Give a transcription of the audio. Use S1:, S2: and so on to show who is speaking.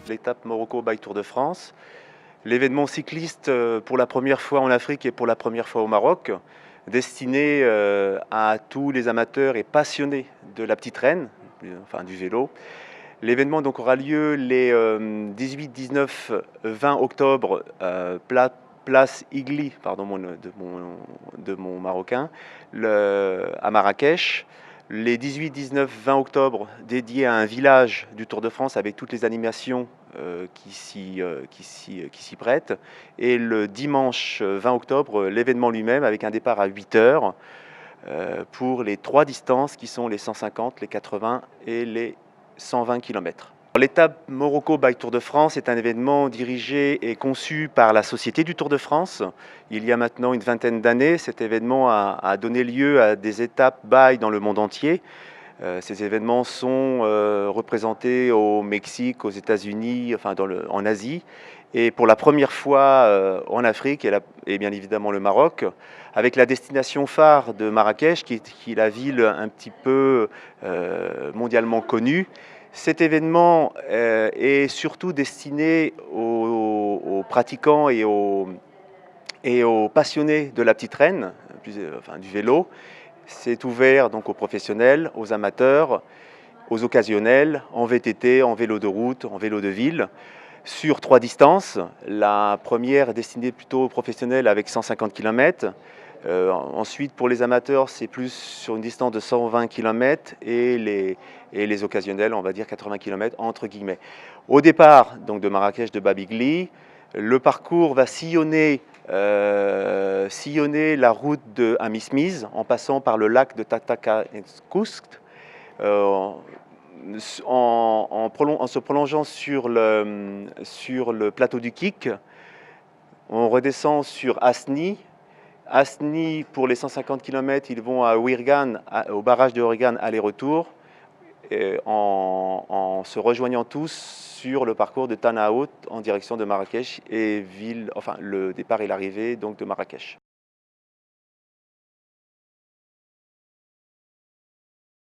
S1: l'étape Morocco by Tour de France. L'événement cycliste pour la première fois en Afrique et pour la première fois au Maroc, destiné à tous les amateurs et passionnés de la petite reine, enfin du vélo. L'événement donc aura lieu les 18, 19, 20 octobre, place Igli, pardon de mon marocain, à Marrakech. Les 18, 19, 20 octobre dédiés à un village du Tour de France avec toutes les animations qui s'y prêtent. Et le dimanche 20 octobre, l'événement lui-même avec un départ à 8 heures pour les 3 distances qui sont les 150, les 80 et les 120 km. L'étape Morocco by Tour de France est un événement dirigé et conçu par la Société du Tour de France. Il y a maintenant une vingtaine d'années, cet événement a donné lieu à des étapes by dans le monde entier. Ces événements sont représentés au Mexique, aux États-Unis, enfin en Asie, et pour la première fois en Afrique et bien évidemment le Maroc, avec la destination phare de Marrakech, qui est la ville un petit peu mondialement connue. Cet événement est surtout destiné aux pratiquants et aux passionnés de la petite reine, enfin du vélo. C'est ouvert donc aux professionnels, aux amateurs, aux occasionnels, en VTT, en vélo de route, en vélo de ville, sur 3 distances. La première est destinée plutôt aux professionnels avec 150 km. Ensuite, pour les amateurs, c'est plus sur une distance de 120 km et les occasionnels, on va dire 80 km entre guillemets. Au départ donc de Marrakech, de Bab Igli, le parcours va sillonner la route de Amismiz en passant par le lac de Tatakousk, en se prolongeant sur le plateau du Kik. On redescend sur Asni. Asni, pour les 150 km, ils vont à Ouirgan, au barrage de Ouirgan, aller-retour, en se rejoignant tous sur le parcours de Tanaout en direction de Marrakech et le départ et l'arrivée donc de Marrakech.